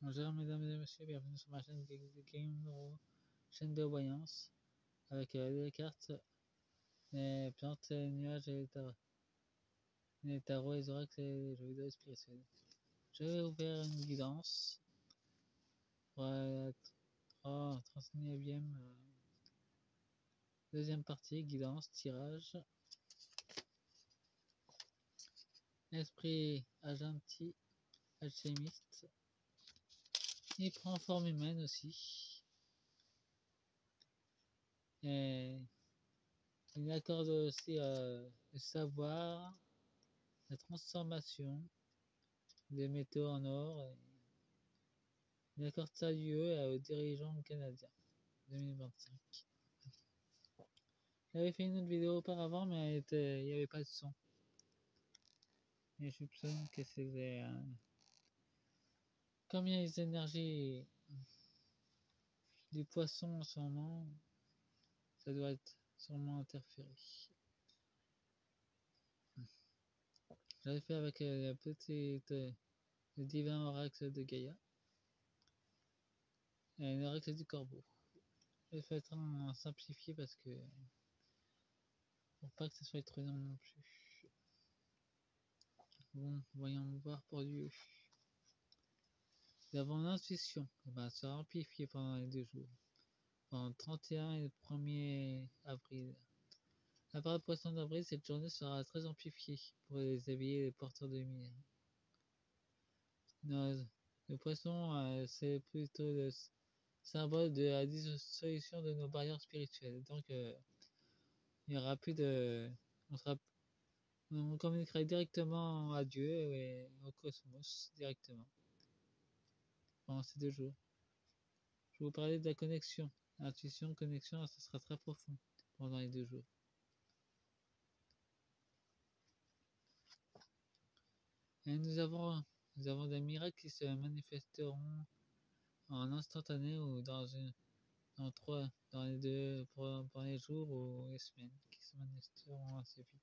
Bonjour mesdames et messieurs, bienvenue sur ma chaîne Game, chaîne de voyance, avec les cartes, les plantes, les nuages et les tarots, les oracles et les jeux vidéo spirituels. Je vais ouvrir une guidance pour la 39e deuxième partie, guidance, tirage. Esprit agenti, alchimiste. Il prend forme humaine aussi. Et il accorde aussi le savoir, la transformation des métaux en or. Et il accorde ça lieu aux dirigeants canadiens 2025. J'avais fait une autre vidéo auparavant, mais il n'y avait pas de son. Et je soupçonne que c'est comme il y a les énergies du poisson en ce moment, ça doit être sûrement interféré. J'avais fait avec la petite le divin oracle de Gaïa et l'oracle du corbeau. Je vais faire en simplifié parce que pour pas que ce soit trop long non plus. Bon, voyons voir pour Dieu. Nous avons l'intuition, sera amplifiée pendant les 2 jours, pendant le 31 et le 1er avril. À part le poisson d'avril, cette journée sera très amplifiée pour les éveiller et les porteurs de lumière. Le poisson, c'est plutôt le symbole de la dissolution de nos barrières spirituelles. Donc, il n'y aura plus de... On communiquera directement à Dieu et au cosmos directement pendant ces 2 jours. Je vais vous parler de la connexion. Intuition, connexion, ça sera très profond pendant les 2 jours. Et nous avons des miracles qui se manifesteront en instantané ou dans les jours ou les semaines qui se manifesteront assez vite.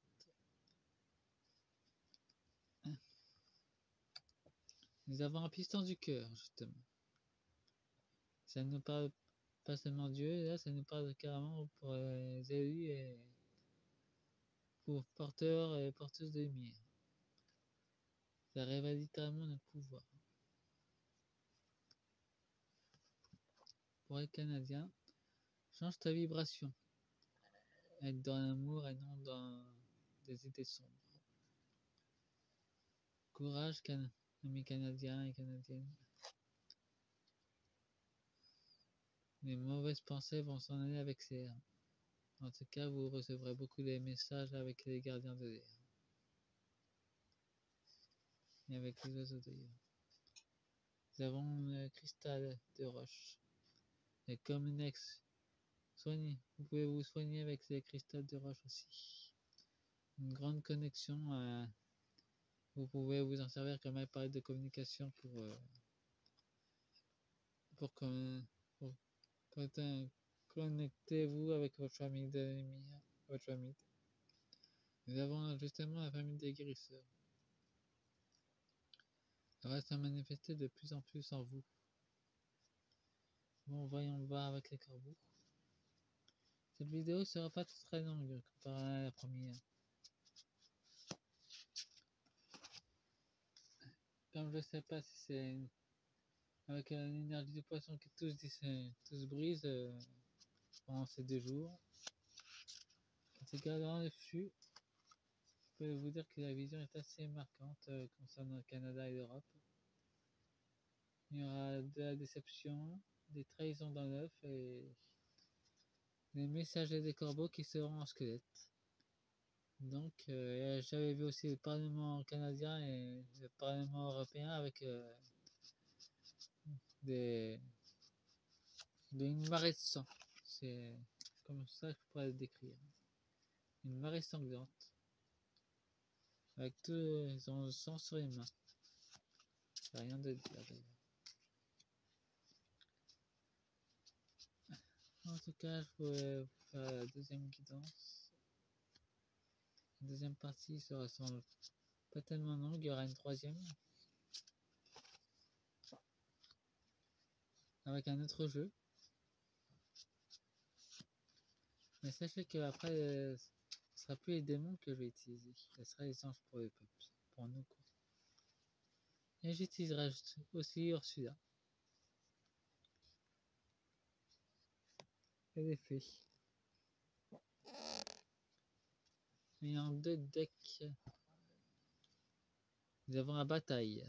Nous avons un piston du cœur, justement. Ça nous parle pas seulement Dieu, là, ça nous parle carrément pour les élus et pour porteurs et porteuses de lumière. Ça révèle littéralement notre pouvoir. Pour être Canadien, change ta vibration. Être dans l'amour et non dans des idées sombres. Courage, amis Canadiens et Canadiennes. Les mauvaises pensées vont s'en aller avec ces airs. En tout cas, vous recevrez beaucoup de messages avec les gardiens de l'air. Et avec les oiseaux d'ailleurs. Nous avons le cristal de roche. Et comme une ex, vous pouvez vous soigner avec ces cristals de roche aussi. Une grande connexion, vous pouvez vous en servir comme appareil de communication connectez-vous avec votre famille de lumière, votre famille. Nous avons justement la famille des guérisseurs. Elle va se manifester de plus en plus en vous. Bon, voyons voir avec les corbeaux. Cette vidéo sera pas très longue comparée à la première. Comme je sais pas si c'est avec l'énergie du poisson qui tous brise pendant ces 2 jours. En tout cas, dans le flux, je peux vous dire que la vision est assez marquante concernant le Canada et l'Europe. Il y aura de la déception, des trahisons dans l'œuf et des messagers des corbeaux qui seront en squelette. Donc, j'avais vu aussi le Parlement canadien et le Parlement européen avec une marée de sang. C'est comme ça que je pourrais le décrire. Une marée sanglante. Avec tout le sang sur les mains. C'est rien de dire d'ailleurs. En tout cas, je pourrais vous faire la deuxième guidance. La deuxième partie sera pas tellement longue, il y aura une troisième. avec un autre jeu. Mais sachez que après, ce sera plus les démons que je vais utiliser. Ce sera les anges pour les peuples. Pour nous, quoi. Et j'utiliserai aussi Ursula. Et les fées. Et en 2 decks, nous avons la bataille.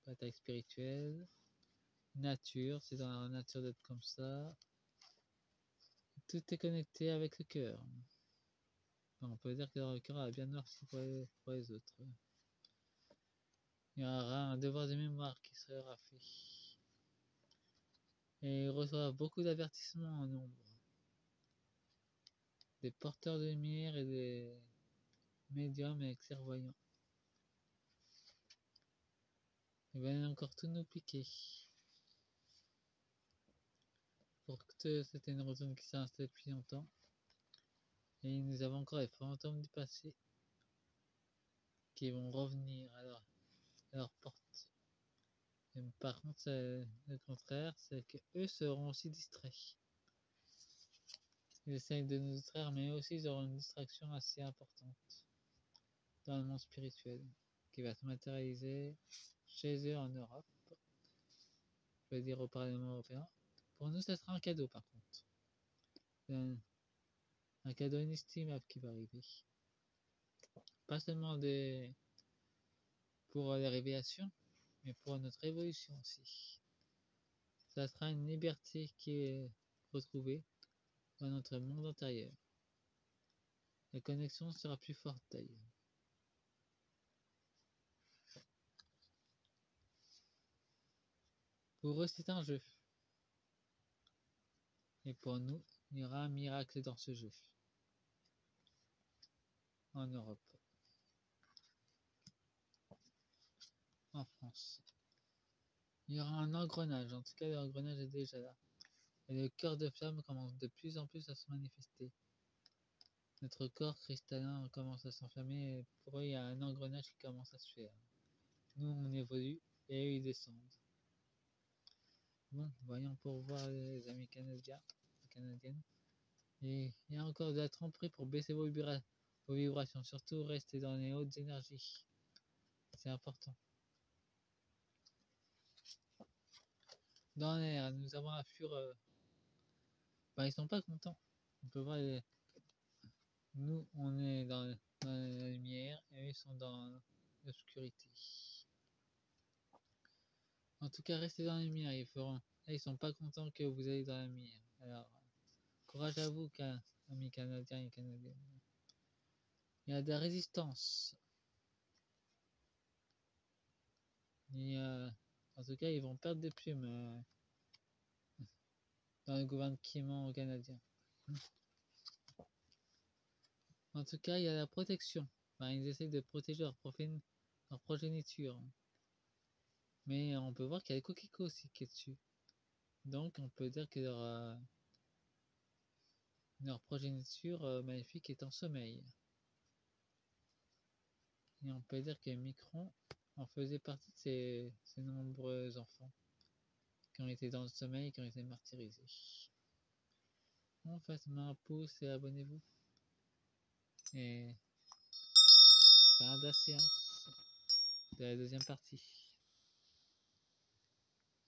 Bataille spirituelle. Nature, c'est dans la nature d'être comme ça. Tout est connecté avec le cœur. On peut dire que le cœur a bien noirci pour les autres. Il y aura un devoir de mémoire qui sera fait. Et il reçoit beaucoup d'avertissements en nombre. Des porteurs de lumière et des médiums et clairvoyants. Ils viennent encore tout nous piquer. C'était une routine qui s'est installée depuis longtemps. Et nous avons encore les fantômes du passé qui vont revenir à leur porte. Et par contre, le contraire, c'est qu'eux seront aussi distraits. Ils essayent de nous distraire, mais eux aussi ils auront une distraction assez importante dans le monde spirituel qui va se matérialiser chez eux en Europe. Je veux dire au Parlement européen. Pour nous, ça sera un cadeau par contre. Un cadeau inestimable qui va arriver. Pas seulement pour les révélations, mais pour notre évolution aussi. Ça sera une liberté qui est retrouvée dans notre monde intérieur. La connexion sera plus forte d'ailleurs. Pour eux, c'est un jeu. Et pour nous, il y aura un miracle dans ce jeu. En Europe. En France. Il y aura un engrenage. En tout cas, l'engrenage est déjà là. Et le cœur de flamme commence de plus en plus à se manifester. Notre corps cristallin commence à s'enflammer et pour eux, il y a un engrenage qui commence à se faire. Nous, on évolue et eux, ils descendent. Bon, voyons pour voir les amis canadiennes. Et il y a encore de la tromperie pour baisser vos vibrations. Surtout, restez dans les hautes énergies. C'est important. Dans l'air, nous avons la fureur. Ils sont pas contents. On peut voir nous, on est dans la lumière et eux, ils sont dans l'obscurité. En tout cas, restez dans la lumière. Ils sont pas contents que vous allez dans la lumière. Alors, courage à vous, amis canadiens et canadiennes. Il y a de la résistance. En tout cas, ils vont perdre des plumes dans le gouvernement canadien. En tout cas, il y a la protection. Ils essayent de protéger leur progéniture. Mais on peut voir qu'il y a les coquelicots aussi qui est dessus. Donc, on peut dire que leur progéniture maléfique est en sommeil. Et on peut dire que Micron en faisait partie de ces nombreux enfants qui ont été dans le sommeil et qui ont été martyrisés. Bon, faites-moi un pouce et abonnez-vous. Et fin de la séance de la deuxième partie.